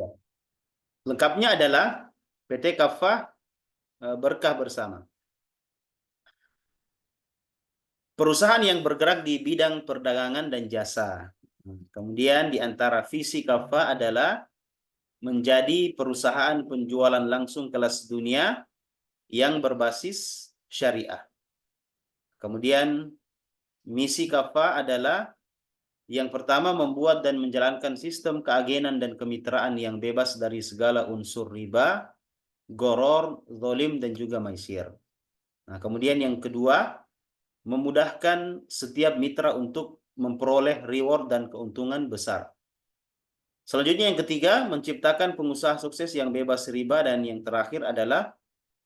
Ya. Lengkapnya adalah PT Kafah Berkah Bersama. Perusahaan yang bergerak di bidang perdagangan dan jasa. Kemudian di antara visi Kafah adalah menjadi perusahaan penjualan langsung kelas dunia yang berbasis syariah. Kemudian misi Kafah adalah yang pertama membuat dan menjalankan sistem keagenan dan kemitraan yang bebas dari segala unsur riba, goror, zalim dan juga maisir. Nah, kemudian yang kedua, memudahkan setiap mitra untuk memperoleh reward dan keuntungan besar. Selanjutnya yang ketiga, menciptakan pengusaha sukses yang bebas riba, dan yang terakhir adalah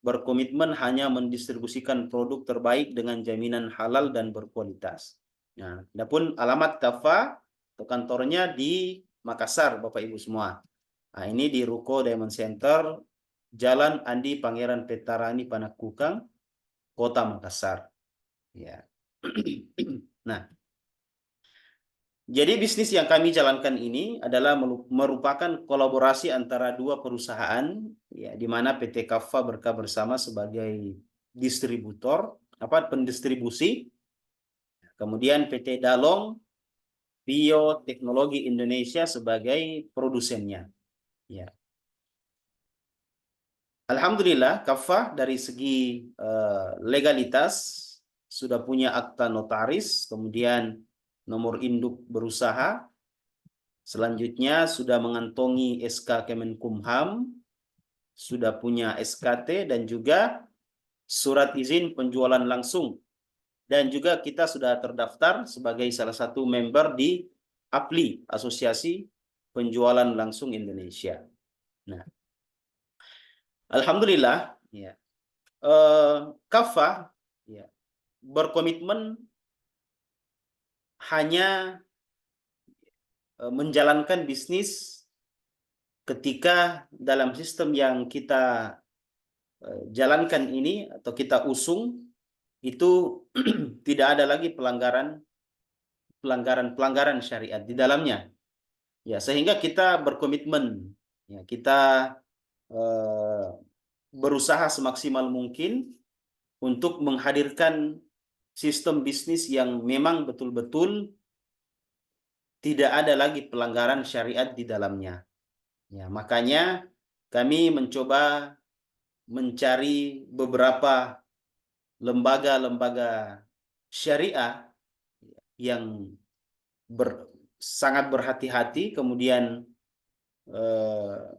berkomitmen hanya mendistribusikan produk terbaik dengan jaminan halal dan berkualitas. Nah, adapun alamat Kafah atau kantornya di Makassar, Bapak Ibu semua. Nah, ini di Ruko Diamond Center, Jalan Andi Pangeran Petarani Panakukang, Kota Makassar. Ya. Nah, jadi bisnis yang kami jalankan ini adalah merupakan kolaborasi antara dua perusahaan, ya, di mana PT Kafah Berkah Bersama sebagai distributor, pendistribusi, kemudian PT Dalong Bioteknologi Indonesia sebagai produsennya. Ya. Alhamdulillah, Kafah dari segi legalitas sudah punya akta notaris, kemudian nomor induk berusaha. Selanjutnya sudah mengantongi SK Kemenkumham, sudah punya SKT dan juga surat izin penjualan langsung. Dan juga kita sudah terdaftar sebagai salah satu member di APLI, Asosiasi Penjualan Langsung Indonesia. Nah, alhamdulillah, ya, Kafah, ya, berkomitmen hanya menjalankan bisnis ketika dalam sistem yang kita jalankan ini atau kita usung itu tidak ada lagi pelanggaran syariat di dalamnya. Ya, sehingga kita berkomitmen, ya, kita eh, berusaha semaksimal mungkin untuk menghadirkan sistem bisnis yang memang betul-betul tidak ada lagi pelanggaran syariat di dalamnya. Ya, makanya kami mencoba mencari beberapa lembaga-lembaga syariah yang sangat berhati-hati, kemudian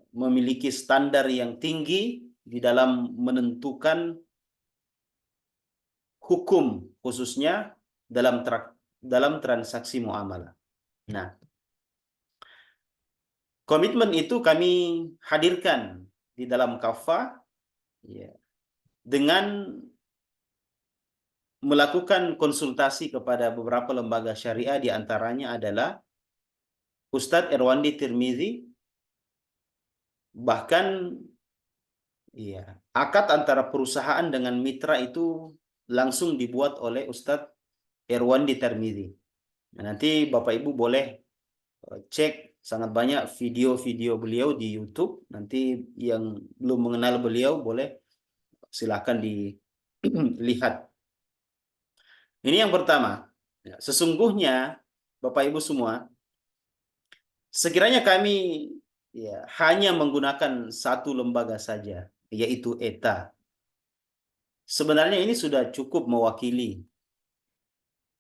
memiliki standar yang tinggi di dalam menentukan hukum, khususnya dalam transaksi muamalah. Nah, komitmen itu kami hadirkan di dalam Kafah, ya, dengan melakukan konsultasi kepada beberapa lembaga syariah, di antaranya adalah Ustadz Erwandi Tirmizi. Bahkan, ya, akad antara perusahaan dengan mitra itu langsung dibuat oleh Ustadz Erwandi Tirmizi. Nah, nanti Bapak Ibu boleh cek sangat banyak video-video beliau di YouTube. Nanti yang belum mengenal beliau boleh silakan dilihat. Ini yang pertama. Ya, sesungguhnya Bapak Ibu semua, sekiranya kami, ya, hanya menggunakan satu lembaga saja, yaitu ETA, sebenarnya ini sudah cukup mewakili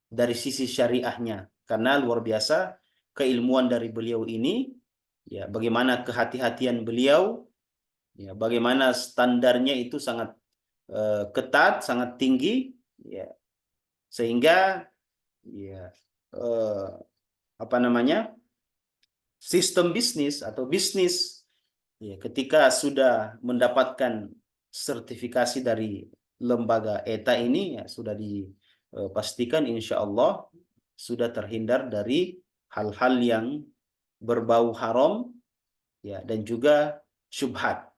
dari sisi syariahnya, karena luar biasa keilmuan dari beliau ini, ya, bagaimana kehati-hatian beliau, ya, bagaimana standarnya itu sangat ketat, sangat tinggi, ya, sehingga, ya, sistem bisnis atau bisnis, ya, ketika sudah mendapatkan sertifikasi dari lembaga ETA ini, ya, sudah dipastikan insya Allah sudah terhindar dari hal-hal yang berbau haram, ya, dan juga syubhat.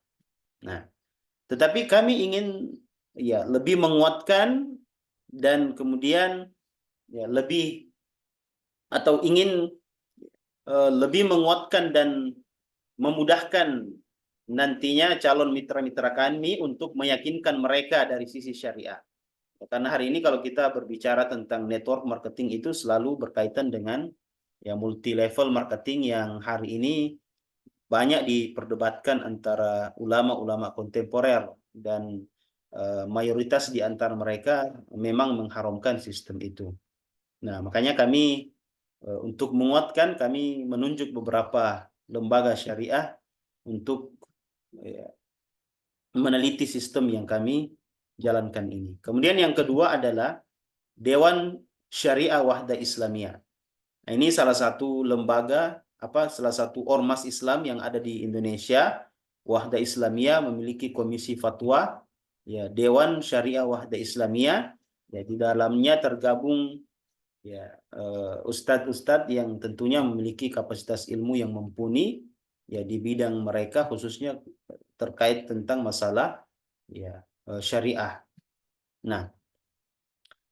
Nah, tetapi kami ingin, ya, lebih menguatkan dan kemudian, ya, lebih atau ingin lebih menguatkan dan memudahkan nantinya calon mitra-mitra kami untuk meyakinkan mereka dari sisi syariah. Karena hari ini kalau kita berbicara tentang network marketing itu selalu berkaitan dengan ya multi level marketing yang hari ini banyak diperdebatkan antara ulama-ulama kontemporer dan mayoritas di antara mereka memang mengharamkan sistem itu. Nah, makanya kami untuk menguatkan kami menunjuk beberapa lembaga syariah untuk ya, meneliti sistem yang kami jalankan ini. Kemudian yang kedua adalah Dewan Syariah Wahda Islamiyah. Nah, ini salah satu lembaga salah satu ormas Islam yang ada di Indonesia. Wahda Islamiyah memiliki komisi fatwa, ya Dewan Syariah Wahda Islamiyah. Ya, di dalamnya tergabung ya ustadz-ustadz yang tentunya memiliki kapasitas ilmu yang mumpuni ya di bidang mereka khususnya terkait tentang masalah ya syariah. Nah,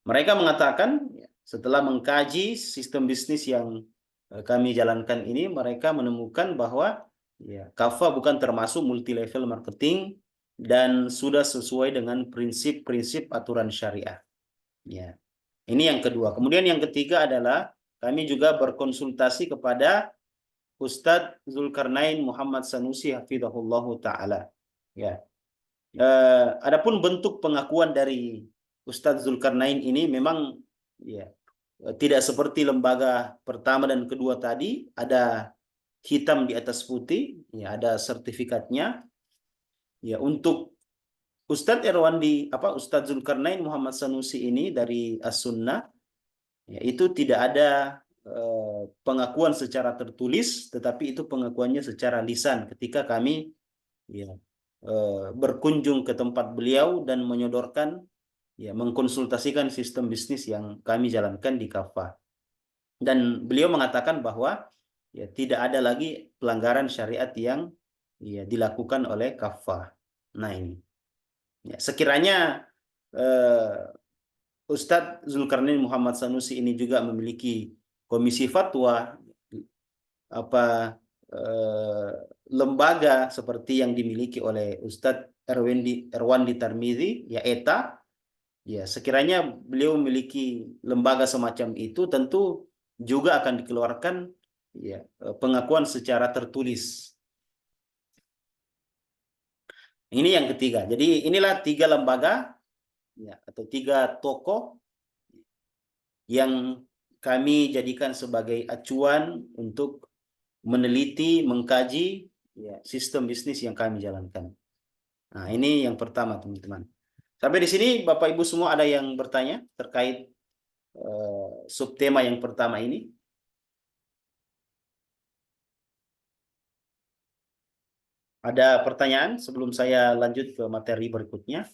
mereka mengatakan setelah mengkaji sistem bisnis yang kami jalankan ini, mereka menemukan bahwa ya Kaffa bukan termasuk multi level marketing dan sudah sesuai dengan prinsip-prinsip aturan syariah. Ya. Ini yang kedua. Kemudian yang ketiga adalah kami juga berkonsultasi kepada Ustadz Zulkarnain Muhammad Sanusi hafizahullahu taala. Ya. Adapun bentuk pengakuan dari Ustadz Zulkarnain ini memang ya tidak seperti lembaga pertama dan kedua tadi, ada hitam di atas putih, ya ada sertifikatnya. Ya untuk Ustadz Zulkarnain Muhammad Sanusi ini dari As-Sunnah, ya, itu tidak ada pengakuan secara tertulis, tetapi itu pengakuannya secara lisan ketika kami ya, berkunjung ke tempat beliau dan menyodorkan, ya, mengkonsultasikan sistem bisnis yang kami jalankan di Kaffa. Dan beliau mengatakan bahwa ya tidak ada lagi pelanggaran syariat yang ya dilakukan oleh Kaffa. Nah ini, ya, sekiranya Ustadz Zulkarnain Muhammad Sanusi ini juga memiliki komisi fatwa, lembaga seperti yang dimiliki oleh Ustadz Erwandi Tarmizi, ya ETA, ya sekiranya beliau memiliki lembaga semacam itu, tentu juga akan dikeluarkan ya pengakuan secara tertulis. Ini yang ketiga. Jadi inilah 3 lembaga ya, atau 3 tokoh yang kami jadikan sebagai acuan untuk meneliti, mengkaji ya, sistem bisnis yang kami jalankan. Nah, ini yang pertama, teman-teman. Sampai di sini Bapak Ibu semua ada yang bertanya terkait subtema yang pertama ini? Ada pertanyaan sebelum saya lanjut ke materi berikutnya?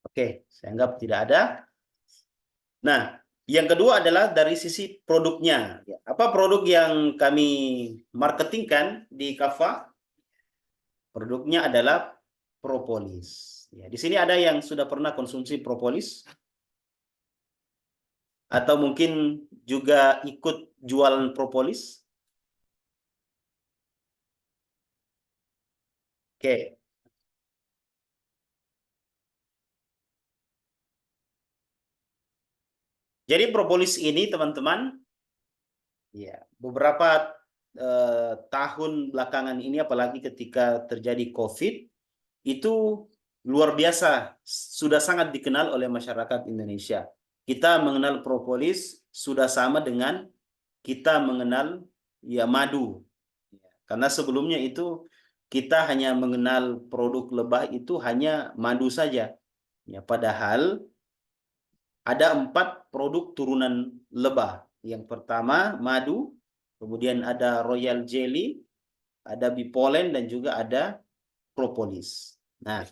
Oke, saya anggap tidak ada. Nah, yang kedua adalah dari sisi produknya. Apa produk yang kami marketingkan di Kaffa? Produknya adalah propolis. Ya, di sini ada yang sudah pernah konsumsi propolis? Atau mungkin juga ikut jualan propolis? Oke. Jadi propolis ini teman-teman, ya beberapa tahun belakangan ini apalagi ketika terjadi COVID itu luar biasa, sudah sangat dikenal oleh masyarakat Indonesia. Kita mengenal propolis sudah sama dengan kita mengenal ya madu. Karena sebelumnya itu kita hanya mengenal produk lebah itu hanya madu saja. Ya, padahal ada 4 produk turunan lebah. Yang pertama madu, kemudian ada royal jelly, ada bipolen, dan juga ada propolis. Nah,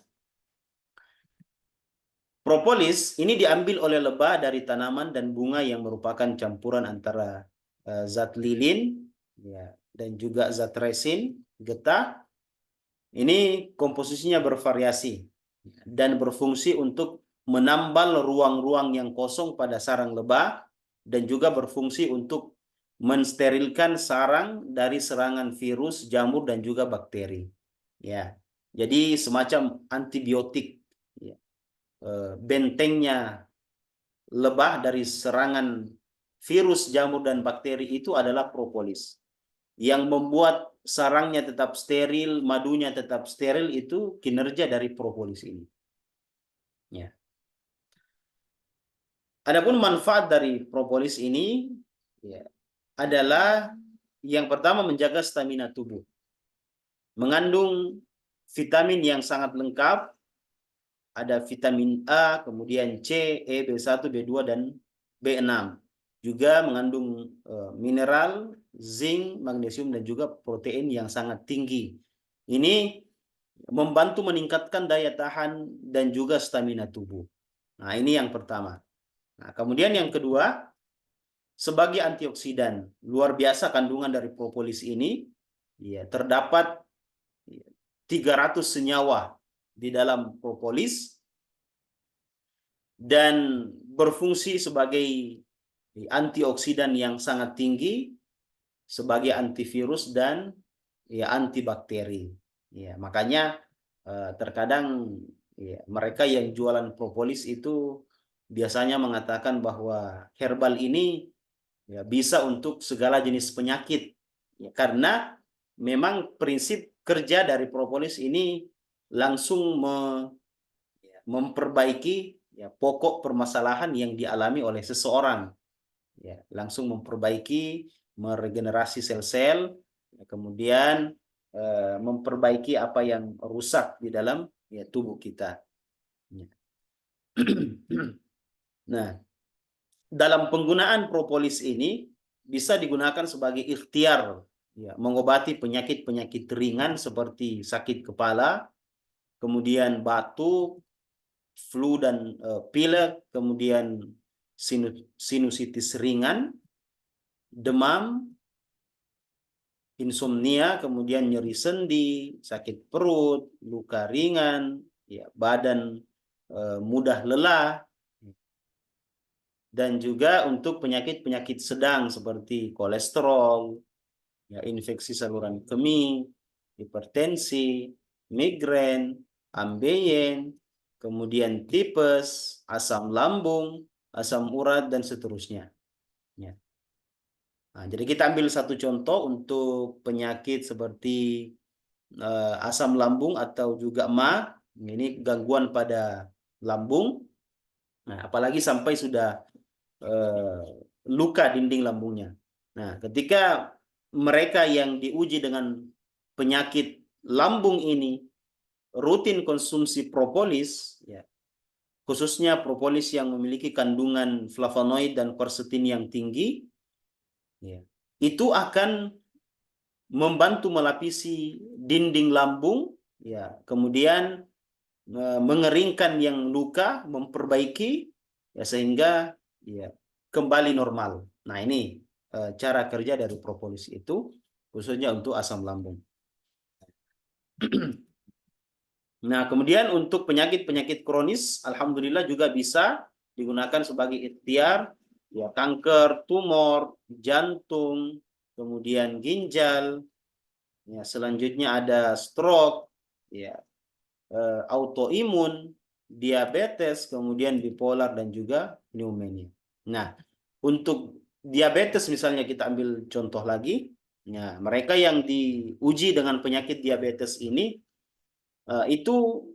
propolis ini diambil oleh lebah dari tanaman dan bunga yang merupakan campuran antara zat lilin ya, dan juga zat resin, getah. Ini komposisinya bervariasi dan berfungsi untuk menambal ruang-ruang yang kosong pada sarang lebah dan juga berfungsi untuk mensterilkan sarang dari serangan virus, jamur dan juga bakteri. Ya, jadi semacam antibiotik. Ya. Bentengnya lebah dari serangan virus, jamur dan bakteri itu adalah propolis. Yang membuat sarangnya tetap steril, madunya tetap steril itu kinerja dari propolis ini. Ya. Adapun manfaat dari propolis ini ya, adalah yang pertama menjaga stamina tubuh. Mengandung vitamin yang sangat lengkap, ada vitamin A, kemudian C, E, B1, B2 dan B6. Juga mengandung mineral, zinc, magnesium dan juga protein yang sangat tinggi. Ini membantu meningkatkan daya tahan dan juga stamina tubuh. Nah, ini yang pertama. Nah, kemudian yang kedua, sebagai antioksidan, luar biasa kandungan dari propolis ini. Ya, terdapat 300 senyawa di dalam propolis dan berfungsi sebagai antioksidan yang sangat tinggi, sebagai antivirus dan ya antibakteri. Ya, makanya terkadang ya, mereka yang jualan propolis itu biasanya mengatakan bahwa herbal ini ya, bisa untuk segala jenis penyakit. Ya, karena memang prinsip kerja dari propolis ini langsung memperbaiki ya, pokok permasalahan yang dialami oleh seseorang. Ya, langsung memperbaiki, meregenerasi sel-sel, ya, kemudian memperbaiki apa yang rusak di dalam ya, tubuh kita. Ya. Nah, dalam penggunaan propolis ini bisa digunakan sebagai ikhtiar ya, mengobati penyakit-penyakit ringan seperti sakit kepala, kemudian batuk, flu dan pilek, kemudian sinusitis ringan, demam, insomnia, kemudian nyeri sendi, sakit perut, luka ringan, ya, badan mudah lelah, dan juga untuk penyakit-penyakit sedang seperti kolesterol, ya, infeksi saluran kemih, hipertensi, migrain, ambeien, kemudian tipes, asam lambung, asam urat, dan seterusnya. Ya. Nah, jadi kita ambil satu contoh untuk penyakit seperti asam lambung atau juga MA, ini gangguan pada lambung. Nah, apalagi sampai sudah luka dinding lambungnya. Nah, ketika mereka yang diuji dengan penyakit lambung ini rutin konsumsi propolis, ya, khususnya propolis yang memiliki kandungan flavonoid dan quercetin yang tinggi, ya, itu akan membantu melapisi dinding lambung, ya, kemudian mengeringkan yang luka, memperbaiki, ya, sehingga ya, kembali normal. Nah, ini cara kerja dari propolis itu khususnya untuk asam lambung. Nah, kemudian untuk penyakit-penyakit kronis, alhamdulillah juga bisa digunakan sebagai ikhtiar, ya, kanker, tumor, jantung, kemudian ginjal, ya, selanjutnya ada stroke, ya, autoimun, diabetes, kemudian bipolar dan juga pneumonia. Nah, untuk diabetes misalnya kita ambil contoh lagi, nah, mereka yang diuji dengan penyakit diabetes ini itu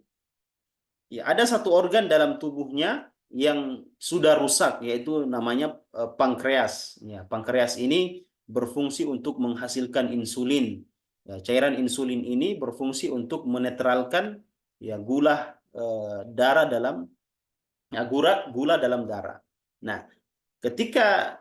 ya ada satu organ dalam tubuhnya yang sudah rusak, yaitu namanya pankreas. Ya, pankreas ini berfungsi untuk menghasilkan insulin. Ya, cairan insulin ini berfungsi untuk menetralkan ya gula darah dalam ya, gula dalam darah. Nah, ketika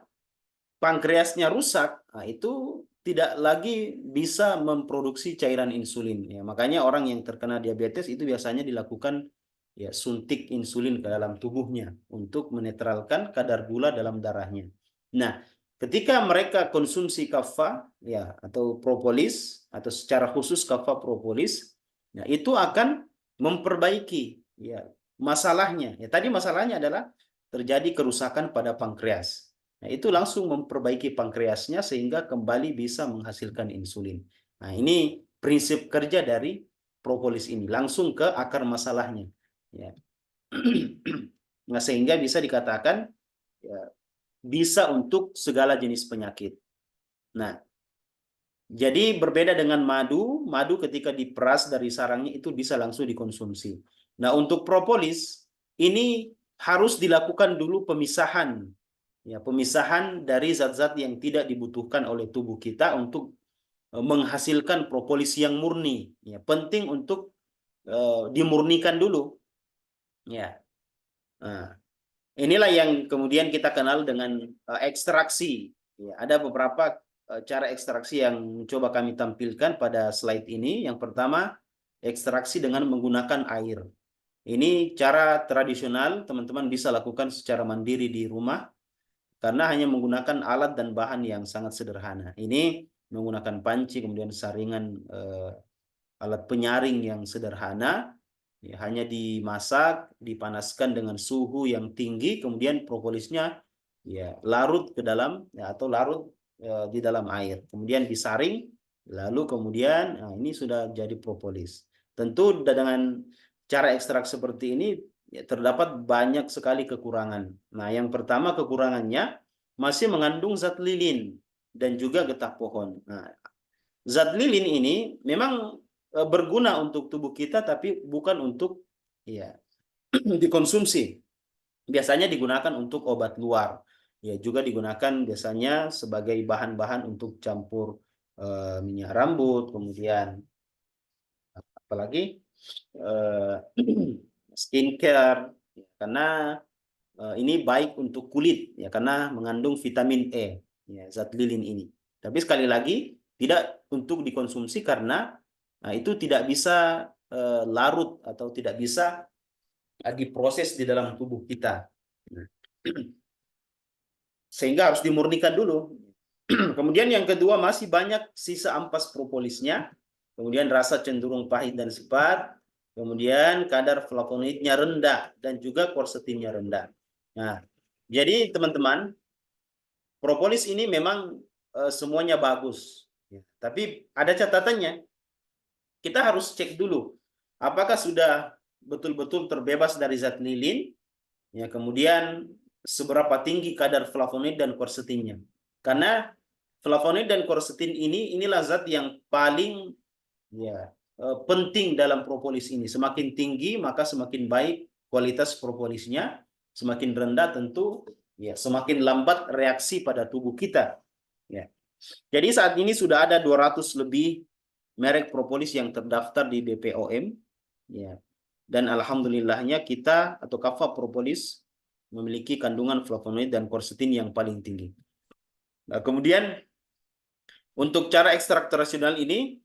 pankreasnya rusak, nah itu tidak lagi bisa memproduksi cairan insulin. Ya, makanya orang yang terkena diabetes itu biasanya dilakukan ya suntik insulin ke dalam tubuhnya untuk menetralkan kadar gula dalam darahnya. Nah, ketika mereka konsumsi kaffa ya atau propolis atau secara khusus kaffa propolis, ya itu akan memperbaiki ya masalahnya. Ya tadi masalahnya adalah terjadi kerusakan pada pankreas. Nah, itu langsung memperbaiki pankreasnya sehingga kembali bisa menghasilkan insulin. Nah, ini prinsip kerja dari propolis ini, langsung ke akar masalahnya. Ya. Nah, sehingga bisa dikatakan ya, bisa untuk segala jenis penyakit. Nah, jadi berbeda dengan madu, madu ketika diperas dari sarangnya itu bisa langsung dikonsumsi. Nah, untuk propolis ini harus dilakukan dulu pemisahan. Ya, pemisahan dari zat-zat yang tidak dibutuhkan oleh tubuh kita untuk menghasilkan propolis yang murni. Ya, penting untuk dimurnikan dulu. Ya. Nah, inilah yang kemudian kita kenal dengan ekstraksi. Ya, ada beberapa cara ekstraksi yang coba kami tampilkan pada slide ini. Yang pertama, ekstraksi dengan menggunakan air. Ini cara tradisional, teman-teman bisa lakukan secara mandiri di rumah karena hanya menggunakan alat dan bahan yang sangat sederhana. Ini menggunakan panci, kemudian saringan alat penyaring yang sederhana. Ya, hanya dimasak, dipanaskan dengan suhu yang tinggi, kemudian propolisnya ya larut ke dalam ya, atau larut di dalam air, kemudian disaring, lalu kemudian nah, ini sudah jadi propolis. Tentu dengan cara ekstrak seperti ini ya, terdapat banyak sekali kekurangan. Nah, yang pertama kekurangannya masih mengandung zat lilin dan juga getah pohon. Nah, zat lilin ini memang berguna untuk tubuh kita tapi bukan untuk ya dikonsumsi. Biasanya digunakan untuk obat luar. Ya, juga digunakan biasanya sebagai bahan-bahan untuk campur minyak rambut, kemudian apalagi eh, skincare ya, karena ini baik untuk kulit ya karena mengandung vitamin E ya, zat lilin ini. Tapi sekali lagi tidak untuk dikonsumsi karena nah, itu tidak bisa larut atau tidak bisa diproses di dalam tubuh kita. Nah, sehingga harus dimurnikan dulu. Kemudian yang kedua masih banyak sisa ampas propolisnya. Kemudian rasa cenderung pahit dan sepat. Kemudian kadar flavonoidnya rendah dan juga quercetinnya rendah. Nah, jadi teman-teman, propolis ini memang semuanya bagus. Ya, tapi ada catatannya. Kita harus cek dulu apakah sudah betul-betul terbebas dari zat lilin, ya kemudian seberapa tinggi kadar flavonoid dan quercetinnya. Karena flavonoid dan quercetin inilah zat yang paling ya penting dalam propolis ini. Semakin tinggi maka semakin baik kualitas propolisnya, semakin rendah tentu ya semakin lambat reaksi pada tubuh kita. Ya. Jadi saat ini sudah ada 200 lebih merek propolis yang terdaftar di BPOM. Ya. Dan alhamdulillahnya kita atau Kaffa Propolis memiliki kandungan flavonoid dan quercetin yang paling tinggi. Nah, kemudian untuk cara ekstrak tradisional ini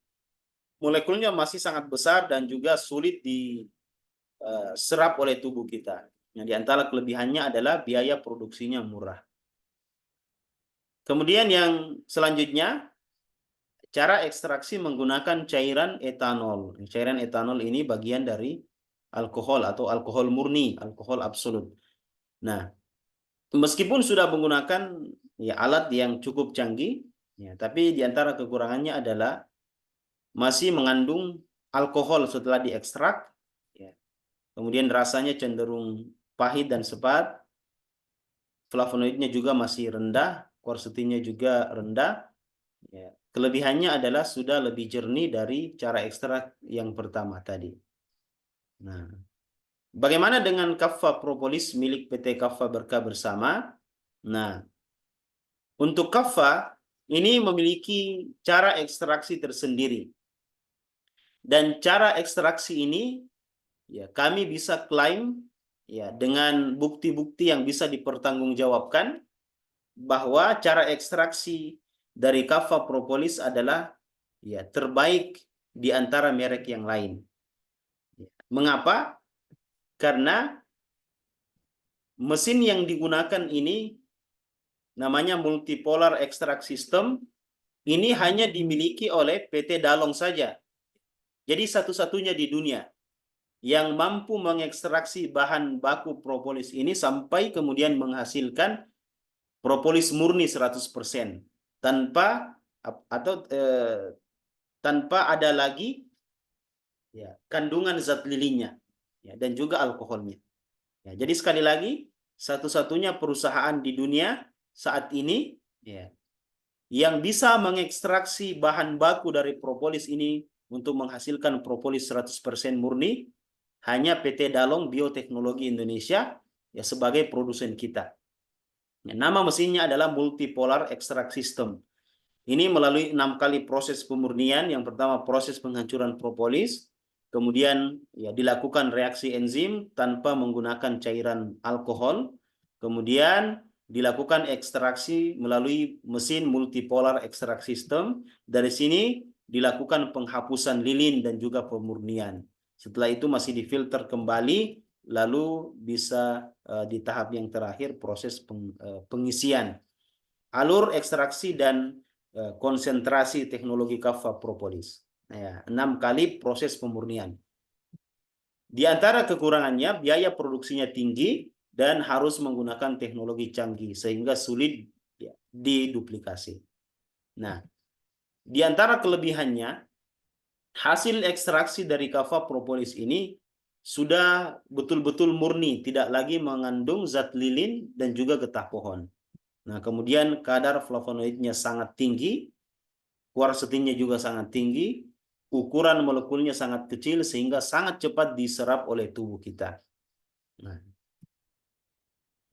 molekulnya masih sangat besar dan juga sulit diserap oleh tubuh kita. Yang di antara kelebihannya adalah biaya produksinya murah. Kemudian yang selanjutnya cara ekstraksi menggunakan cairan etanol. Cairan etanol ini bagian dari alkohol atau alkohol murni, alkohol absolut. Nah, meskipun sudah menggunakan ya alat yang cukup canggih, ya, tapi di antara kekurangannya adalah masih mengandung alkohol setelah diekstrak, ya. Kemudian rasanya cenderung pahit dan sepat, flavonoidnya juga masih rendah, quercetinnya juga rendah. Ya. Kelebihannya adalah sudah lebih jernih dari cara ekstrak yang pertama tadi. Nah, bagaimana dengan Kaffa Propolis milik PT Kaffa Berkah Bersama? Nah, untuk Kaffa ini memiliki cara ekstraksi tersendiri. Dan cara ekstraksi ini ya kami bisa klaim ya dengan bukti-bukti yang bisa dipertanggungjawabkan bahwa cara ekstraksi dari Kaffa Propolis adalah ya terbaik di antara merek yang lain. Mengapa? Karena mesin yang digunakan ini namanya multipolar extract system, ini hanya dimiliki oleh PT Dalong saja. Jadi satu-satunya di dunia yang mampu mengekstraksi bahan baku propolis ini sampai kemudian menghasilkan propolis murni 100% tanpa tanpa ada lagi ya kandungan zat lilinnya ya, dan juga alkoholnya. Ya, jadi sekali lagi satu-satunya perusahaan di dunia saat ini ya, yang bisa mengekstraksi bahan baku dari propolis ini untuk menghasilkan propolis 100% murni hanya PT Dalong Bioteknologi Indonesia ya sebagai produsen kita. Ya, nama mesinnya adalah Multipolar Extract System. Ini melalui 6 kali proses pemurnian. Yang pertama proses penghancuran propolis, kemudian ya dilakukan reaksi enzim tanpa menggunakan cairan alkohol, kemudian dilakukan ekstraksi melalui mesin multipolar extract system. Dari sini dilakukan penghapusan lilin dan juga pemurnian. Setelah itu masih difilter kembali, lalu bisa di tahap yang terakhir proses pengisian alur ekstraksi dan konsentrasi teknologi kaffa propolis. Ya, 6 kali proses pemurnian. Di antara kekurangannya, biaya produksinya tinggi dan harus menggunakan teknologi canggih sehingga sulit ya, diduplikasi. Nah, di antara kelebihannya, hasil ekstraksi dari kaffa propolis ini sudah betul-betul murni, tidak lagi mengandung zat lilin dan juga getah pohon. Nah, kemudian kadar flavonoidnya sangat tinggi, quercetinnya juga sangat tinggi, ukuran molekulnya sangat kecil sehingga sangat cepat diserap oleh tubuh kita. Nah,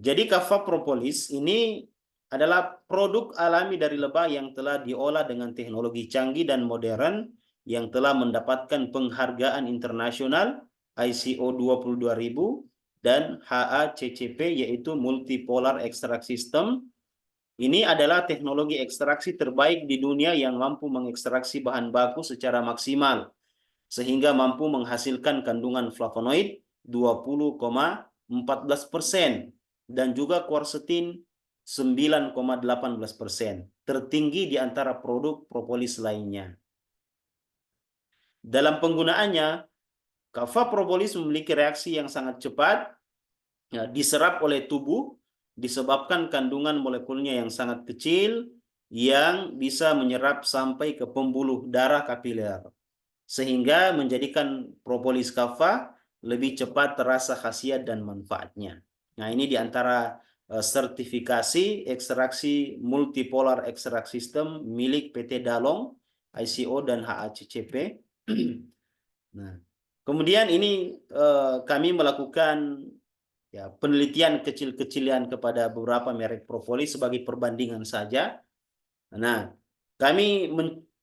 jadi kaffa propolis ini adalah produk alami dari lebah yang telah diolah dengan teknologi canggih dan modern yang telah mendapatkan penghargaan internasional ISO 22000 dan HACCP yaitu Multipolar Extract System. Ini adalah teknologi ekstraksi terbaik di dunia yang mampu mengekstraksi bahan baku secara maksimal sehingga mampu menghasilkan kandungan flavonoid 20,14% dan juga quercetin 9,18%, tertinggi di antara produk propolis lainnya. Dalam penggunaannya, kaffa propolis memiliki reaksi yang sangat cepat, ya, diserap oleh tubuh disebabkan kandungan molekulnya yang sangat kecil yang bisa menyerap sampai ke pembuluh darah kapiler sehingga menjadikan propolis kaffa lebih cepat terasa khasiat dan manfaatnya. Nah, ini diantara sertifikasi ekstraksi multipolar extract system milik PT Dalong, ICO dan HACCP. Nah, kemudian ini kami melakukan ya, penelitian kecil-kecilan kepada beberapa merek propolis sebagai perbandingan saja. Nah, kami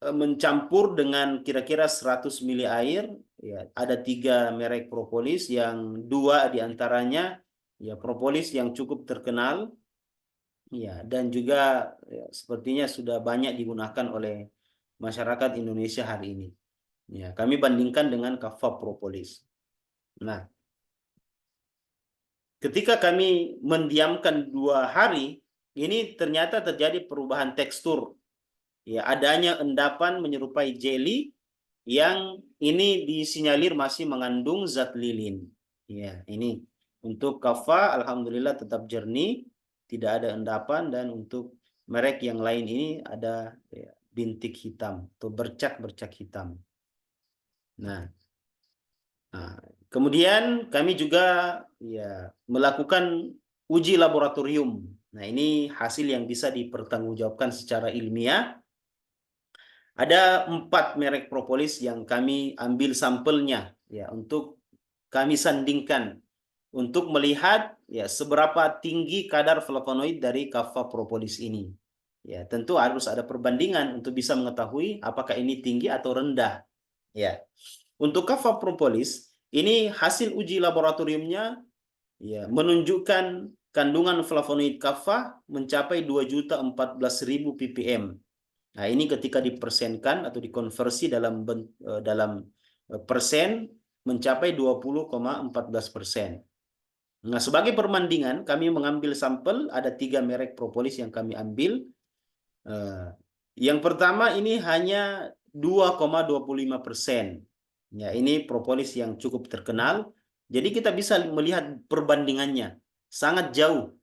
mencampur dengan kira-kira 100 mili air. Ya, ada 3 merek propolis yang 2 diantaranya ya propolis yang cukup terkenal. Ya, dan juga ya, sepertinya sudah banyak digunakan oleh masyarakat Indonesia hari ini. Ya, kami bandingkan dengan kaffa propolis. Nah, ketika kami mendiamkan 2 hari, ini ternyata terjadi perubahan tekstur. Ya, adanya endapan menyerupai jelly yang ini disinyalir masih mengandung zat lilin. Ya, ini untuk kaffa alhamdulillah tetap jernih, tidak ada endapan, dan untuk merek yang lain ini ada ya, bintik hitam atau bercak-bercak hitam. Nah, kemudian kami juga ya melakukan uji laboratorium. Nah, ini hasil yang bisa dipertanggungjawabkan secara ilmiah. Ada 4 merek propolis yang kami ambil sampelnya ya untuk kami sandingkan untuk melihat ya seberapa tinggi kadar flavonoid dari kaffa propolis ini. Ya, tentu harus ada perbandingan untuk bisa mengetahui apakah ini tinggi atau rendah. Ya. Untuk kaffa propolis, ini hasil uji laboratoriumnya ya menunjukkan kandungan flavonoid kaffa mencapai 2.014.000 ppm. Nah, ini ketika dipersenkan atau dikonversi dalam persen mencapai 20,14%. Nah, sebagai perbandingan kami mengambil sampel, ada 3 merek propolis yang kami ambil. Yang pertama ini hanya 2,25%. Ya, ini propolis yang cukup terkenal. Jadi kita bisa melihat perbandingannya sangat jauh.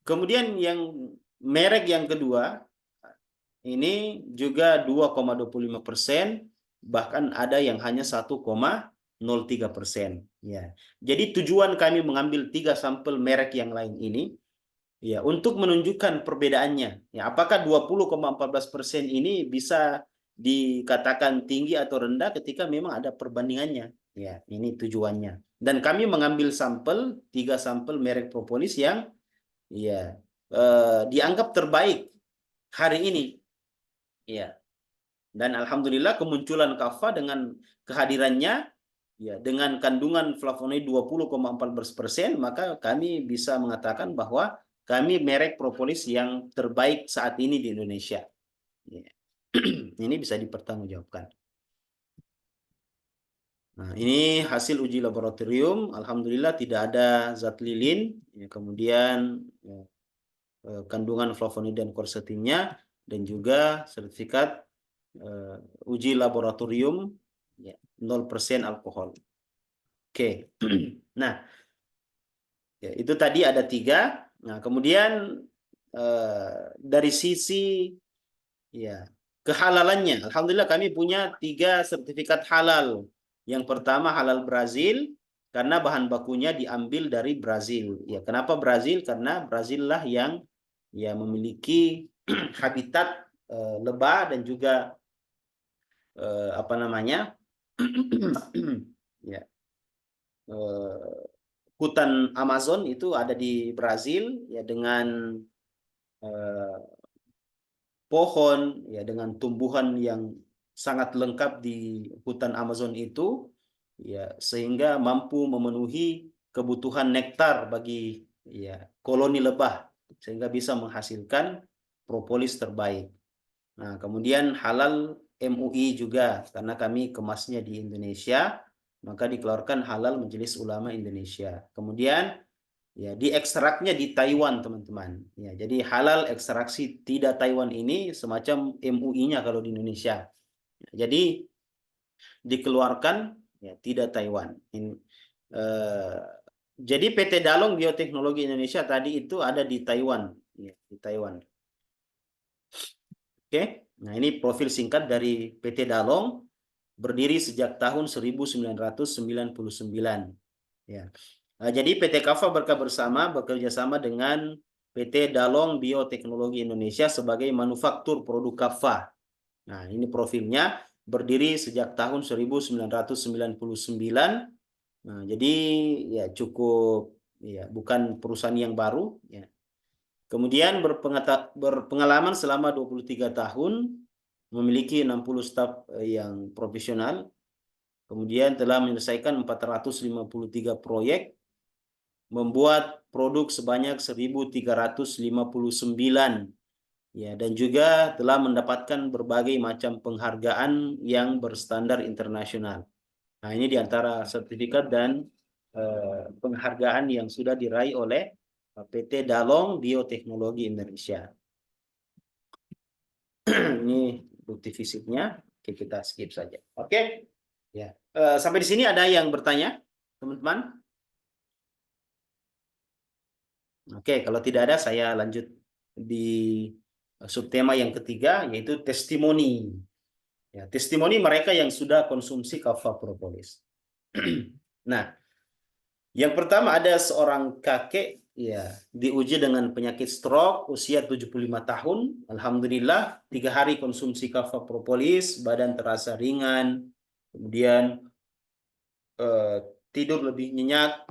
Kemudian yang merek yang kedua ini juga 2,25%, bahkan ada yang hanya 1,03%. Ya. Jadi tujuan kami mengambil 3 sampel merek yang lain ini, ya, untuk menunjukkan perbedaannya. Ya, apakah 20,14% ini bisa dikatakan tinggi atau rendah ketika memang ada perbandingannya. Ya, ini tujuannya. Dan kami mengambil 3 sampel merek propolis yang, ya, dianggap terbaik hari ini. Ya. Dan alhamdulillah kemunculan kaffa dengan kehadirannya, ya, dengan kandungan flavonoid 20,14%, maka kami bisa mengatakan bahwa kami merek propolis yang terbaik saat ini di Indonesia. Ya. Ini bisa dipertanggungjawabkan. Nah, ini hasil uji laboratorium. Alhamdulillah tidak ada zat lilin, ya, kemudian, ya, kandungan flavonoid dan quercetinnya, dan juga sertifikat uji laboratorium, ya, 0% alkohol. Oke. Nah, ya, itu tadi ada 3. Nah, kemudian dari sisi, ya, kehalalannya, alhamdulillah kami punya 3 sertifikat halal. Yang pertama halal Brazil, karena bahan bakunya diambil dari Brazil. Ya, kenapa Brazil? Karena Brazil lah yang, ya, memiliki habitat lebah dan juga apa namanya, ya, hutan Amazon itu ada di Brazil, ya, dengan pohon, ya, dengan tumbuhan yang sangat lengkap di hutan Amazon itu, ya, sehingga mampu memenuhi kebutuhan nektar bagi, ya, koloni lebah, sehingga bisa menghasilkan propolis terbaik. Nah, kemudian halal MUI juga, karena kami kemasnya di Indonesia, maka dikeluarkan halal Majelis Ulama Indonesia. Kemudian, ya, diekstraknya di Taiwan, teman-teman. Ya, jadi halal ekstraksi tidak Taiwan ini semacam MUI-nya kalau di Indonesia. Jadi dikeluarkan, ya, tidak Taiwan. Jadi PT Dalong Bioteknologi Indonesia tadi itu ada di Taiwan, ya, di Taiwan. Oke, nah ini profil singkat dari PT Dalong, berdiri sejak tahun 1999. Ya. Nah, jadi PT Kaffa Berkah Bersama bekerja sama dengan PT Dalong Bioteknologi Indonesia sebagai manufaktur produk kaffa. Nah, ini profilnya, berdiri sejak tahun 1999. Nah, jadi, ya, cukup, ya, bukan perusahaan yang baru, ya. Kemudian berpengalaman selama 23 tahun, memiliki 60 staf yang profesional, kemudian telah menyelesaikan 453 proyek, membuat produk sebanyak 1.359, ya, dan juga telah mendapatkan berbagai macam penghargaan yang berstandar internasional. Nah, ini diantara sertifikat dan penghargaan yang sudah diraih oleh PT Dalong Bioteknologi Indonesia. Ini bukti fisiknya. Oke, kita skip saja. Oke, ya. Sampai di sini ada yang bertanya, teman-teman? Oke, kalau tidak ada saya lanjut di subtema yang ketiga, yaitu testimoni. Ya, testimoni mereka yang sudah konsumsi kaffa propolis. Nah, yang pertama ada seorang kakek, ya, diuji dengan penyakit stroke, usia 75 tahun. Alhamdulillah 3 hari konsumsi kaffa propolis, badan terasa ringan, kemudian tidur lebih nyenyak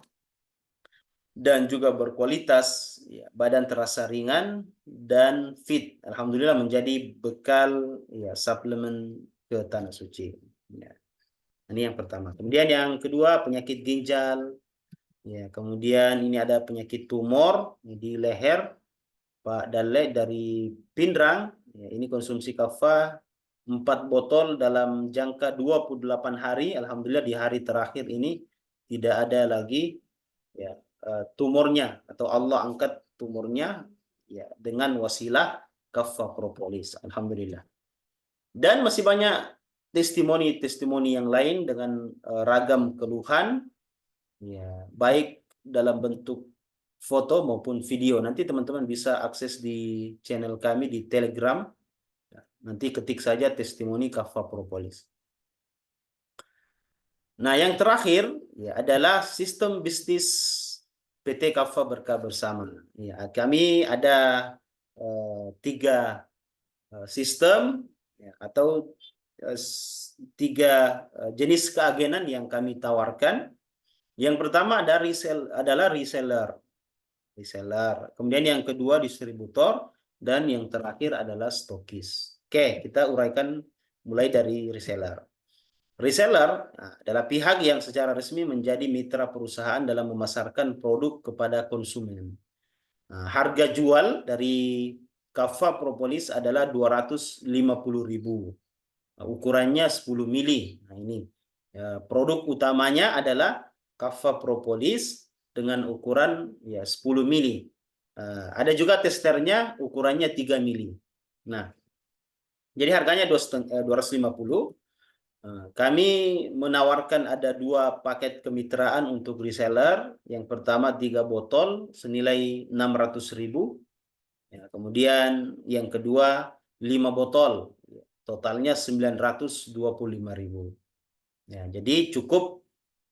dan juga berkualitas, ya, badan terasa ringan dan fit. Alhamdulillah menjadi bekal, ya, suplemen ke tanah suci. Ya. Ini yang pertama. Kemudian yang kedua penyakit ginjal. Ya, kemudian ini ada penyakit tumor di leher Pak Dalle dari Pindrang. Ya, ini konsumsi kaffa 4 botol dalam jangka 28 hari. Alhamdulillah di hari terakhir ini tidak ada lagi, ya, tumornya, atau Allah angkat tumornya, ya, dengan wasilah kaffa propolis. Alhamdulillah. Dan masih banyak testimoni-testimoni yang lain dengan ragam keluhan, ya, baik dalam bentuk foto maupun video. Nanti teman-teman bisa akses di channel kami di Telegram. Nanti ketik saja testimoni Kaffa Propolis. Nah, yang terakhir ya adalah sistem bisnis PT Kaffa Berkah Bersama. Ya, kami ada 3 sistem ya, atau 3 jenis keagenan yang kami tawarkan. Yang pertama adalah reseller. Kemudian yang kedua distributor, dan yang terakhir adalah stokis. Oke, kita uraikan mulai dari reseller. Reseller adalah pihak yang secara resmi menjadi mitra perusahaan dalam memasarkan produk kepada konsumen. Nah, harga jual dari Kaffa Propolis adalah 250.000. Ukurannya 10 mili. Nah, ini produk utamanya adalah Kaffa Propolis dengan ukuran 10 mili. Ada juga testernya ukurannya 3 mili. Nah, jadi harganya 250. Kami menawarkan ada 2 paket kemitraan untuk reseller. Yang pertama 3 botol senilai 600.000. Ya, kemudian yang kedua 5 botol, totalnya 925.000. Ya, jadi cukup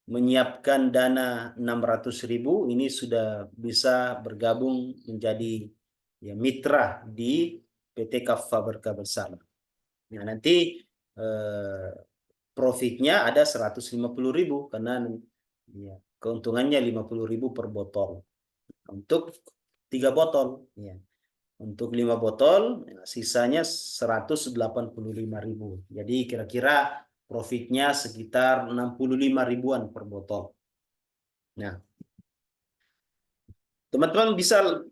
menyiapkan dana 600.000, ini sudah bisa bergabung menjadi mitra di PT Kaffa Berkah Bersama. Nah, nanti profitnya ada 150.000 karena keuntungannya 50.000 per botol untuk 3 botol. Untuk 5 botol sisanya 185.000. Jadi kira-kira profitnya sekitar 65 ribuan per botol. Nah, teman-teman bisa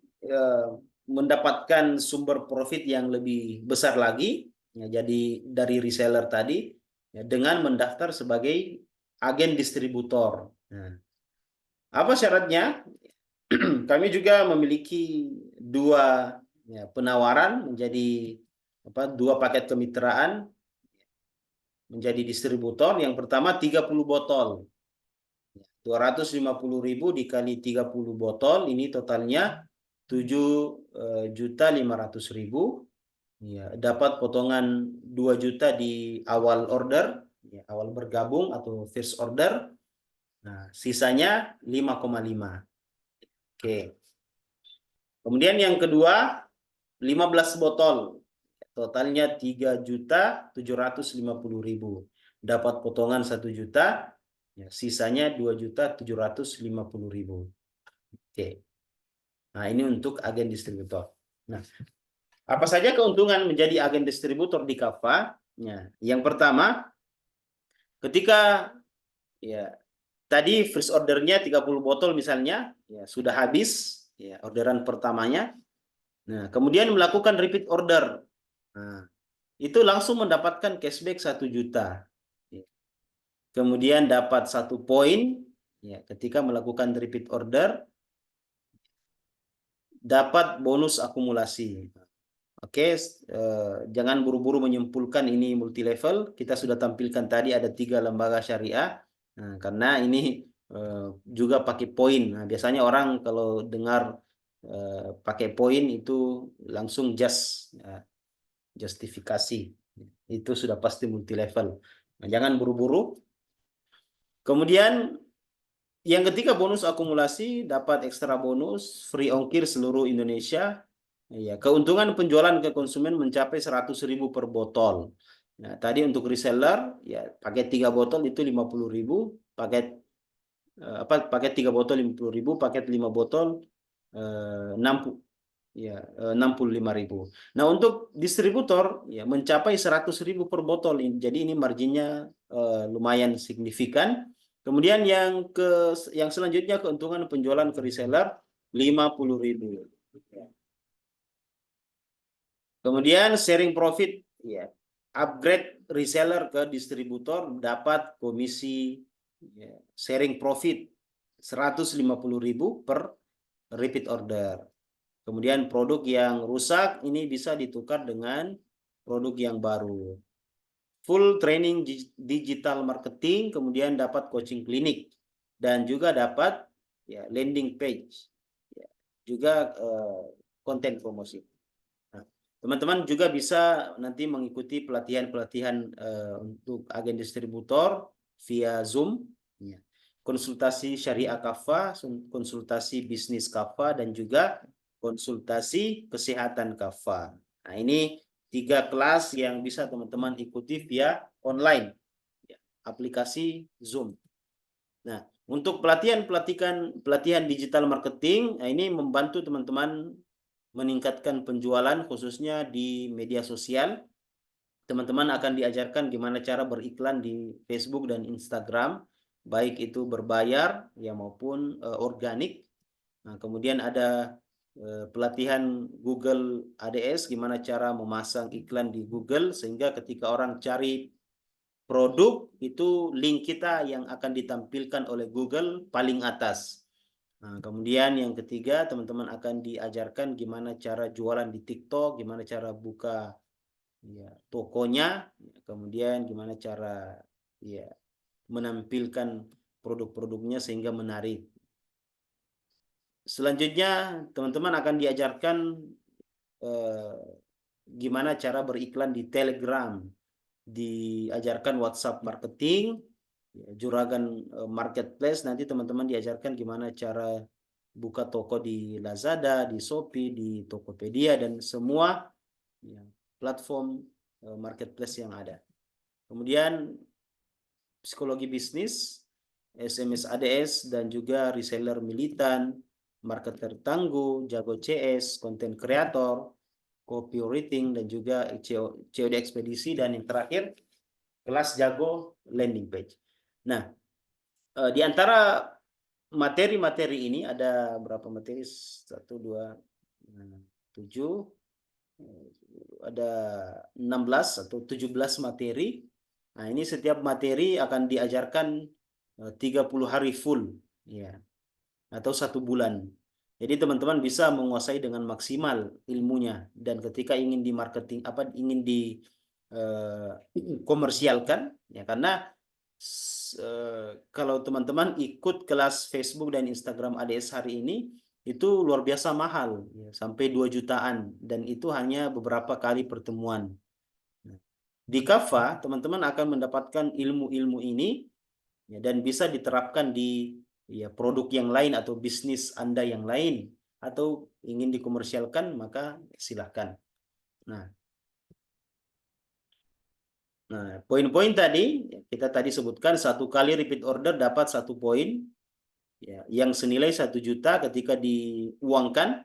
mendapatkan sumber profit yang lebih besar lagi, jadi dari reseller tadi, dengan mendaftar sebagai agen distributor. Nah, apa syaratnya? Kami juga memiliki 2 penawaran menjadi 2 paket kemitraan menjadi distributor. Yang pertama 30 botol. 250.000 dikali 30 botol, ini totalnya 7.500.000. Ya, dapat potongan 2 juta di awal order, awal bergabung atau first order. Nah, sisanya 5,5. Oke. Kemudian yang kedua 15 botol. Totalnya 3.750.000. Dapat potongan 1 juta, sisanya 2.750.000. Oke. Nah, ini untuk agen distributor. Nah, apa saja keuntungan menjadi agen distributor di Kaffa? Yang pertama, ketika tadi first ordernya 30 botol misalnya, sudah habis orderan pertamanya. Nah, kemudian melakukan repeat order. Nah, itu langsung mendapatkan cashback 1 juta. Kemudian dapat 1 poin ketika melakukan repeat order, dapat bonus akumulasi. Oke, jangan buru-buru menyimpulkan ini multi level. Kita sudah tampilkan tadi ada 3 lembaga syariah. Nah, karena ini juga pakai poin. Nah, biasanya orang kalau dengar pakai poin itu langsung justifikasi. Itu sudah pasti multi level. Nah, jangan buru-buru. Kemudian yang ketiga bonus akumulasi, dapat ekstra bonus free ongkir seluruh Indonesia. Ya, keuntungan penjualan ke konsumen mencapai 100.000 per botol. Nah, tadi untuk reseller paket 3 botol itu 50.000, paket paket 3 botol 50.000, paket 5 botol 65.000. Nah, untuk distributor mencapai 100.000 per botol. Jadi ini marginnya lumayan signifikan. Kemudian yang selanjutnya keuntungan penjualan ke reseller 50.000. Kemudian sharing profit, upgrade reseller ke distributor dapat komisi sharing profit 150.000 per repeat order. Kemudian produk yang rusak ini bisa ditukar dengan produk yang baru. Full training digital marketing, kemudian dapat coaching klinik, dan juga dapat landing page. juga konten promosi. Nah, teman-teman juga bisa nanti mengikuti pelatihan-pelatihan untuk agen distributor via Zoom, ya. Konsultasi syariah Kafah, konsultasi bisnis Kafah, dan juga konsultasi kesehatan Kafah. Nah, ini 3 kelas yang bisa teman-teman ikuti via online, ya, aplikasi Zoom. Nah, untuk pelatihan digital marketing, nah ini membantu teman-teman meningkatkan penjualan khususnya di media sosial. Teman-teman akan diajarkan gimana cara beriklan di Facebook dan Instagram, baik itu berbayar ya maupun organik. Nah, kemudian ada pelatihan Google ADS, gimana cara memasang iklan di Google sehingga ketika orang cari produk itu link kita yang akan ditampilkan oleh Google paling atas. Nah, kemudian yang ketiga, teman-teman akan diajarkan gimana cara jualan di TikTok, gimana cara buka ya tokonya, kemudian gimana cara ya menampilkan produk-produknya sehingga menarik. Selanjutnya, teman-teman akan diajarkan eh, gimana cara beriklan di Telegram, diajarkan WhatsApp marketing, ya, Juragan Marketplace. Nanti teman-teman diajarkan gimana cara buka toko di Lazada, di Shopee, di Tokopedia, dan semua ya, platform marketplace yang ada. Kemudian psikologi bisnis, SMS ADS, dan juga reseller militan, marketer tangguh, jago CS, content creator, copywriting, dan juga COD ekspedisi, dan yang terakhir kelas jago landing page. Nah, di antara materi-materi ini ada berapa materi? 1, 2, 7, ada 16 atau 17 materi. Nah, ini setiap materi akan diajarkan 30 hari full, ya, atau 1 bulan. Jadi teman-teman bisa menguasai dengan maksimal ilmunya, dan ketika ingin di marketing ingin di komersialkan, ya, karena kalau teman-teman ikut kelas Facebook dan Instagram ADS hari ini itu luar biasa mahal, ya, sampai 2 jutaan, dan itu hanya beberapa kali pertemuan. Di Kafah teman-teman akan mendapatkan ilmu-ilmu ini, ya, dan bisa diterapkan di ya produk yang lain atau bisnis Anda yang lain, atau ingin dikomersialkan maka silahkan. Nah, poin-poin tadi kita tadi sebutkan, 1 kali repeat order dapat 1 poin, ya, yang senilai 1 juta ketika diuangkan,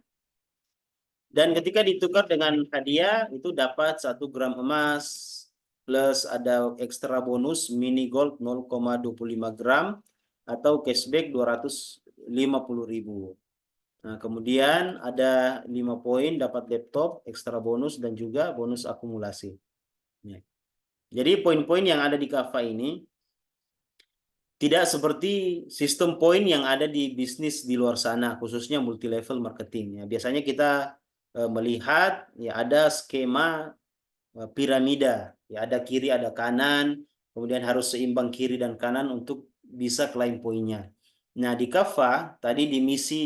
dan ketika ditukar dengan hadiah itu dapat 1 gram emas plus ada ekstra bonus mini gold 0,25 gram atau cashback 250.000. Nah, kemudian ada 5 poin dapat laptop ekstra bonus dan juga bonus akumulasi. Ya. Jadi poin-poin yang ada di Kafah ini tidak seperti sistem poin yang ada di bisnis di luar sana, khususnya multi level marketing. Ya, biasanya kita melihat ya ada skema piramida, ya ada kiri ada kanan, kemudian harus seimbang kiri dan kanan untuk bisa klaim poinnya. Nah, di Kafah tadi di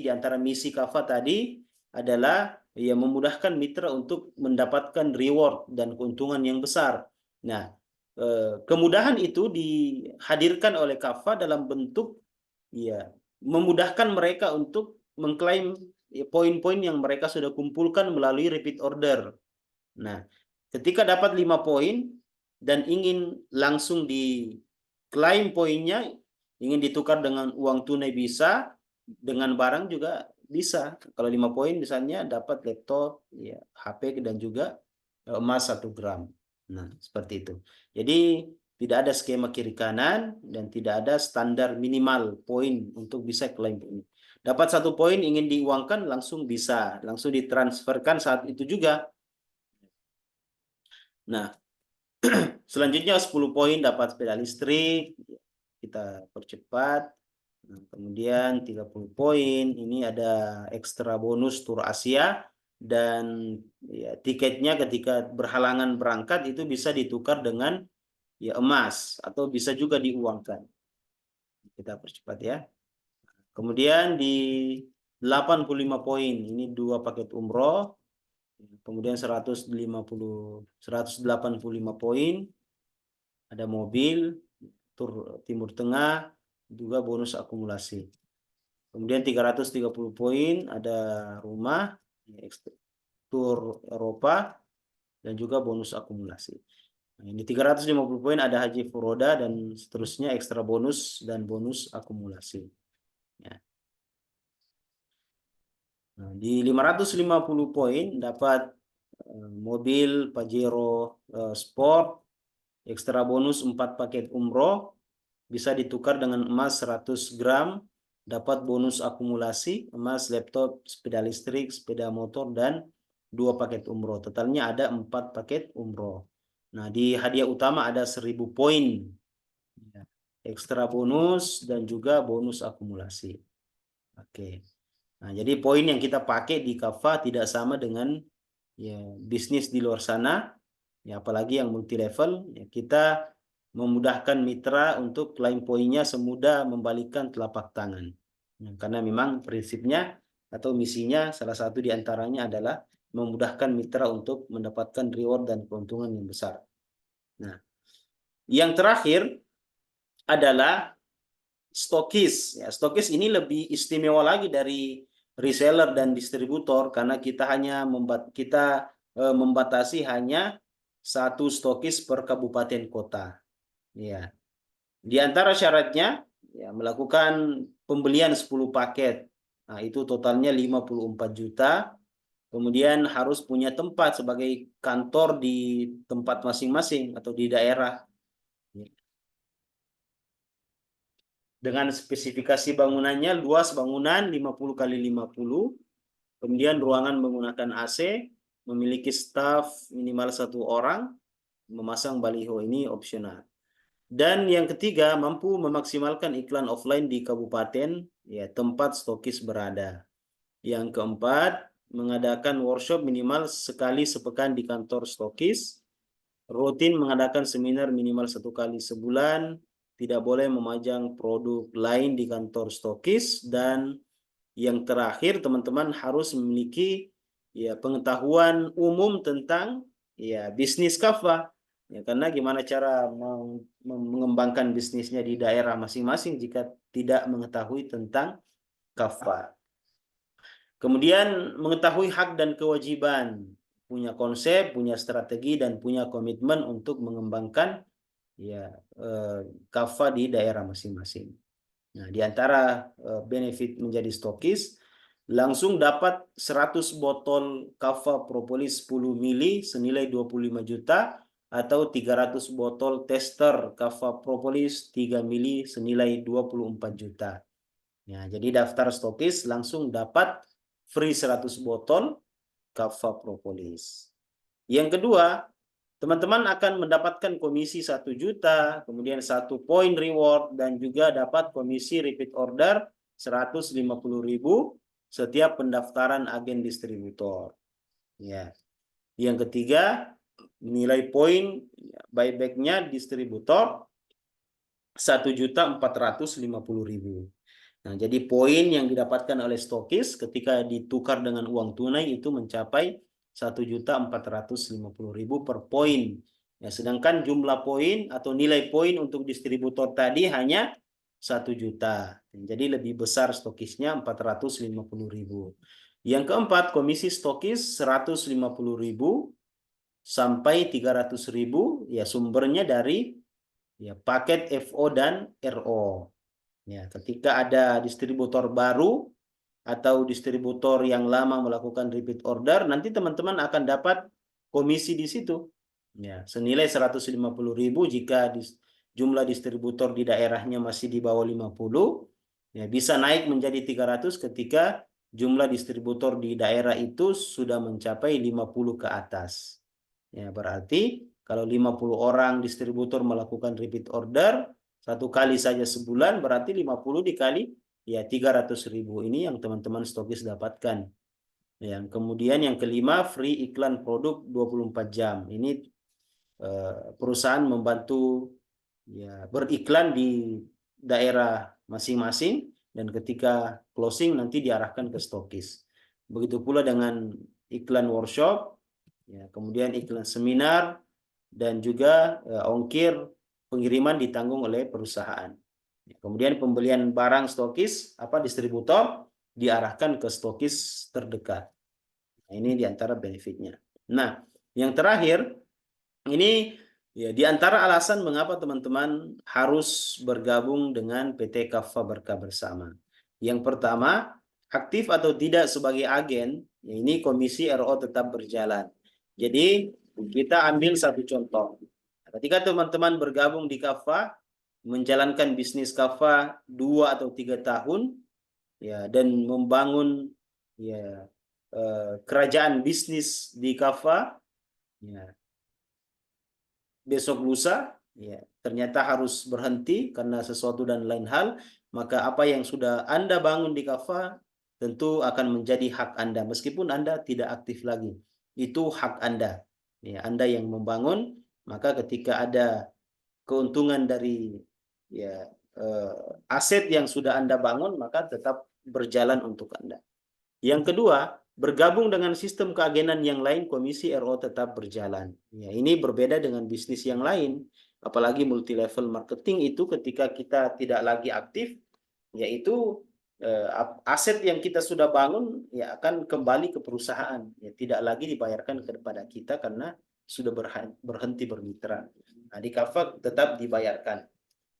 antara misi Kafah tadi adalah ya memudahkan mitra untuk mendapatkan reward dan keuntungan yang besar. Nah, kemudahan itu dihadirkan oleh Kafah dalam bentuk ya memudahkan mereka untuk mengklaim ya, poin-poin yang mereka sudah kumpulkan melalui repeat order. Nah, ketika dapat 5 poin dan ingin langsung diklaim poinnya, ingin ditukar dengan uang tunai bisa, dengan barang juga bisa. Kalau 5 poin misalnya dapat laptop, ya, HP, dan juga emas 1 gram. Nah, seperti itu. Jadi tidak ada skema kiri kanan dan tidak ada standar minimal poin untuk bisa klaim poin. Dapat 1 poin ingin diuangkan langsung bisa, langsung ditransferkan saat itu juga. Nah, selanjutnya 10 poin dapat sepeda listrik, kita percepat. Nah, kemudian 30 poin ini ada ekstra bonus tur Asia, dan ya, tiketnya ketika berhalangan berangkat itu bisa ditukar dengan ya emas atau bisa juga diuangkan. Kita percepat ya. Kemudian di 85 poin. Ini 2 paket umroh. Kemudian 185 poin. Ada mobil, tur Timur Tengah, juga bonus akumulasi. Kemudian 330 poin ada rumah, tur Eropa, dan juga bonus akumulasi. Nah, ini 350 poin ada haji furoda dan seterusnya ekstra bonus dan bonus akumulasi. Ya. Nah, di 550 poin dapat mobil Pajero Sport, ekstra bonus 4 paket umroh, bisa ditukar dengan emas 100 gram, dapat bonus akumulasi, emas, laptop, sepeda listrik, sepeda motor, dan 2 paket umroh. Totalnya ada 4 paket umroh. Nah, di hadiah utama ada 1000 poin. Ekstra bonus dan juga bonus akumulasi. Oke. Nah, jadi poin yang kita pakai di Kaffa tidak sama dengan ya bisnis di luar sana. Ya, apalagi yang multi level, ya, kita memudahkan mitra untuk klaim poinnya semudah membalikkan telapak tangan. Ya, karena memang prinsipnya atau misinya salah satu di antaranya adalah memudahkan mitra untuk mendapatkan reward dan keuntungan yang besar. Nah, yang terakhir adalah stokis. Ya, stokis ini lebih istimewa lagi dari reseller dan distributor karena kita hanya membatasi hanya 1 stokis per kabupaten kota. Ya. Di antara syaratnya ya melakukan pembelian 10 paket. Nah, itu totalnya 54 juta. Kemudian harus punya tempat sebagai kantor di tempat masing-masing atau di daerah. Dengan spesifikasi bangunannya, luas bangunan 50 kali 50, kemudian ruangan menggunakan AC, memiliki staf minimal 1 orang, memasang baliho ini opsional. Dan yang ketiga, mampu memaksimalkan iklan offline di kabupaten ya tempat stokis berada. Yang keempat, mengadakan workshop minimal sekali sepekan di kantor stokis, rutin mengadakan seminar minimal 1 kali sebulan, tidak boleh memajang produk lain di kantor stokis, dan yang terakhir teman-teman harus memiliki ya pengetahuan umum tentang ya bisnis Kaffa. Ya, karena gimana cara mengembangkan bisnisnya di daerah masing-masing jika tidak mengetahui tentang Kaffa. Kemudian mengetahui hak dan kewajiban, punya konsep, punya strategi, dan punya komitmen untuk mengembangkan ya Kaffa di daerah masing-masing. Nah, di antara benefit menjadi stokis, langsung dapat 100 botol Kaffa Propolis 10 mili senilai 25 juta atau 300 botol tester Kaffa Propolis 3 mili senilai 24 juta. Ya, jadi daftar stokis langsung dapat free 100 botol Kaffa Propolis. Yang kedua, teman-teman akan mendapatkan komisi 1 juta, kemudian 1 poin reward, dan juga dapat komisi repeat order 150.000 setiap pendaftaran agen distributor. Ya. Yang ketiga, nilai poin buyback-nya distributor 1.450.000. Nah, jadi poin yang didapatkan oleh stokis ketika ditukar dengan uang tunai itu mencapai 1.450.000 per poin. Ya, sedangkan jumlah poin atau nilai poin untuk distributor tadi hanya 1 juta. Jadi lebih besar stokisnya 450.000. Yang keempat, komisi stokis 150.000 sampai 300.000 ya sumbernya dari ya paket FO dan RO. Ya, ketika ada distributor baru atau distributor yang lama melakukan repeat order, nanti teman-teman akan dapat komisi di situ. Ya, senilai 150.000 jika jumlah distributor di daerahnya masih di bawah 50, ya bisa naik menjadi 300 ketika jumlah distributor di daerah itu sudah mencapai 50 ke atas. Ya, berarti kalau 50 orang distributor melakukan repeat order, 1 kali saja sebulan berarti 50 dikali ya 300.000. Ini yang teman-teman stokis dapatkan. Yang kemudian yang kelima, free iklan produk 24 jam. Ini perusahaan membantu ya beriklan di daerah masing-masing dan ketika closing nanti diarahkan ke stokis. Begitu pula dengan iklan workshop, ya, kemudian iklan seminar, dan juga ongkir pengiriman ditanggung oleh perusahaan. Kemudian pembelian barang stokis, distributor, diarahkan ke stokis terdekat. Nah, ini diantara benefitnya. Nah, yang terakhir, ini ya di antara alasan mengapa teman-teman harus bergabung dengan PT Kaffa Berkah Bersama. Yang pertama, aktif atau tidak sebagai agen, ya ini komisi RO tetap berjalan. Jadi kita ambil satu contoh. Ketika teman-teman bergabung di Kaffa, menjalankan bisnis Kaffa 2 atau 3 tahun, ya, dan membangun ya kerajaan bisnis di Kaffa, ya, besok lusa ya ternyata harus berhenti karena sesuatu dan lain hal, maka apa yang sudah Anda bangun di Kaffa tentu akan menjadi hak Anda meskipun Anda tidak aktif lagi. Itu hak Anda. Ya, Anda yang membangun, maka ketika ada keuntungan dari ya aset yang sudah Anda bangun, maka tetap berjalan untuk Anda. Yang kedua, bergabung dengan sistem keagenan yang lain, komisi RO tetap berjalan. Ya, ini berbeda dengan bisnis yang lain, apalagi multi level marketing itu ketika kita tidak lagi aktif, yaitu aset yang kita sudah bangun ya akan kembali ke perusahaan, ya tidak lagi dibayarkan kepada kita karena sudah berhenti bermitra. Nah, di Kaffa tetap dibayarkan.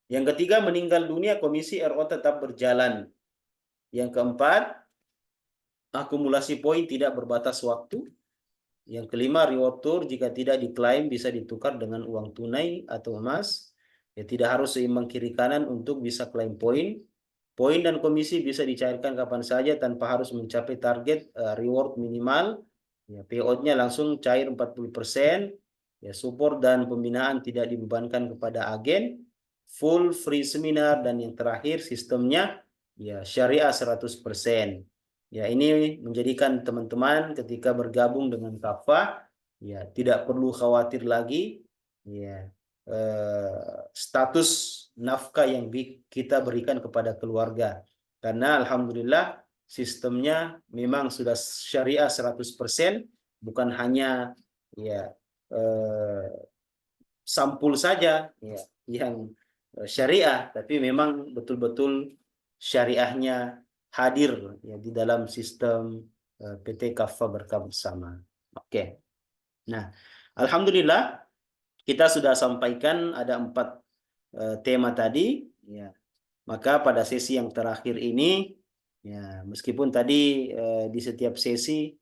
Yang ketiga, meninggal dunia, komisi RO tetap berjalan. Yang keempat, akumulasi poin tidak berbatas waktu. Yang kelima, reward tour jika tidak diklaim bisa ditukar dengan uang tunai atau emas. Ya, tidak harus seimbang kiri kanan untuk bisa klaim poin. Poin dan komisi bisa dicairkan kapan saja tanpa harus mencapai target reward minimal. Ya, payout-nya langsung cair 40%. Ya, support dan pembinaan tidak dibebankan kepada agen. Full free seminar, dan yang terakhir sistemnya ya syariah 100%. Ya, ini menjadikan teman-teman ketika bergabung dengan Kaffa ya tidak perlu khawatir lagi ya status nafkah yang kita berikan kepada keluarga. Karena alhamdulillah sistemnya memang sudah syariah 100%, bukan hanya ya sampul saja ya yang syariah, tapi memang betul-betul syariahnya hadir ya di dalam sistem PT Kaffa Berkah Bersama. Oke. Nah, alhamdulillah kita sudah sampaikan ada 4 tema tadi ya. Maka pada sesi yang terakhir ini ya meskipun tadi di setiap sesi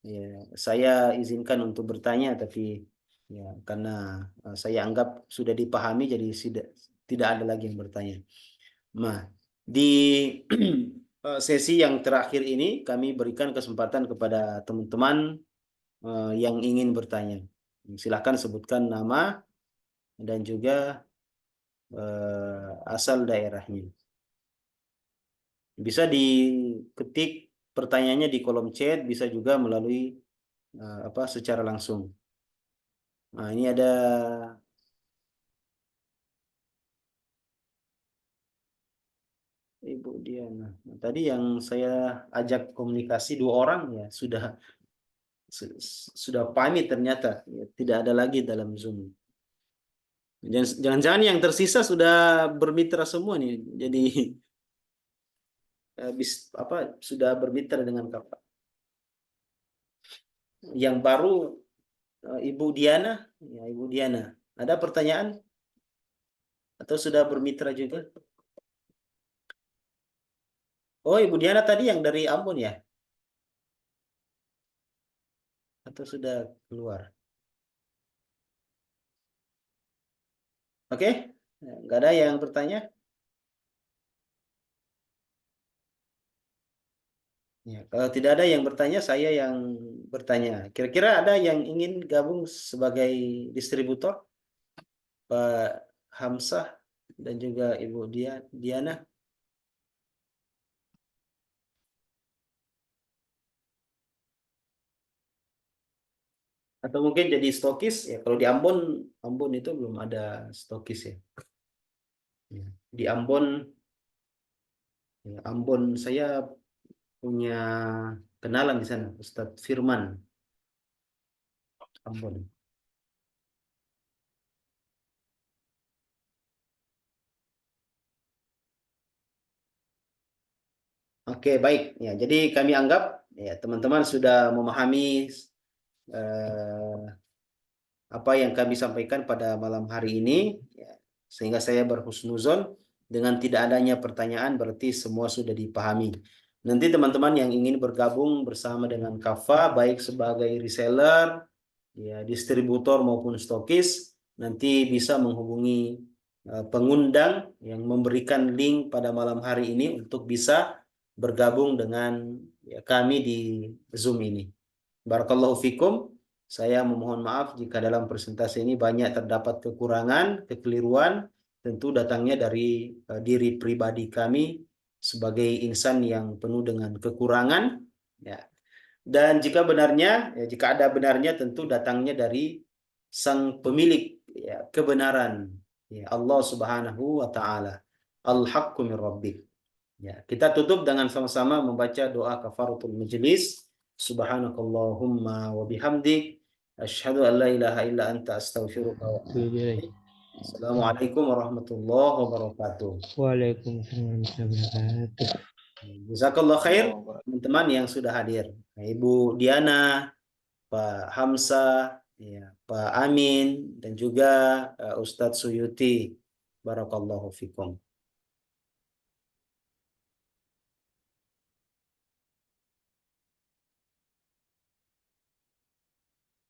ya saya izinkan untuk bertanya, tapi ya karena saya anggap sudah dipahami jadi tidak ada lagi yang bertanya. Nah, di sesi yang terakhir ini kami berikan kesempatan kepada teman-teman yang ingin bertanya. Silahkan sebutkan nama dan juga asal daerahnya. Bisa diketik pertanyaannya di kolom chat, bisa juga melalui secara langsung. Nah, ini ada Ibu Diana. Nah, tadi yang saya ajak komunikasi 2 orang ya sudah pamit ternyata ya, tidak ada lagi dalam Zoom. Jangan-jangan yang tersisa sudah bermitra semua nih. Jadi sudah bermitra dengan Kakak. Yang baru Ibu Diana, ya Ibu Diana. Ada pertanyaan atau sudah bermitra juga? Oh, Ibu Diana tadi yang dari Ambon ya? Atau sudah keluar? Oke, nggak ada yang bertanya? Ya, kalau tidak ada yang bertanya, saya yang bertanya. Kira-kira ada yang ingin gabung sebagai distributor? Pak Hamzah dan juga Ibu Diana? Atau mungkin jadi stokis? Ya, kalau di Ambon, Ambon itu belum ada stokis ya. Ya. Di Ambon Ya, Ambon saya punya kenalan di sana, Ustadz Firman Ambon. Oke, baik. Ya, jadi kami anggap ya teman-teman sudah memahami eh, apa yang kami sampaikan pada malam hari ini, ya, sehingga saya berhusnuzon dengan tidak adanya pertanyaan berarti semua sudah dipahami. Nanti teman-teman yang ingin bergabung bersama dengan Kava baik sebagai reseller, ya distributor maupun stokis, nanti bisa menghubungi pengundang yang memberikan link pada malam hari ini untuk bisa bergabung dengan ya, kami di Zoom ini. Barakallahu fikum. Saya memohon maaf jika dalam presentasi ini banyak terdapat kekurangan, kekeliruan, tentu datangnya dari diri pribadi kami sebagai insan yang penuh dengan kekurangan, ya. Dan jika benarnya, ya, jika ada benarnya tentu datangnya dari sang pemilik ya, kebenaran, ya, Allah Subhanahu wa taala. Al-haqqu min rabbik. Ya, kita tutup dengan sama-sama membaca doa kafaratul majlis. Subhanakallahumma wa bihamdik asyhadu an la ilaha illa anta astaghfiruka wa atubu ilaik. Assalamualaikum warahmatullahi wabarakatuh. Waalaikumsalam warahmatullahi wabarakatuh. Jazakallah khair teman-teman yang sudah hadir. Ibu Diana, Pak Hamzah, ya, Pak Amin dan juga Ustadz Suyuti. Barakallahu fikum.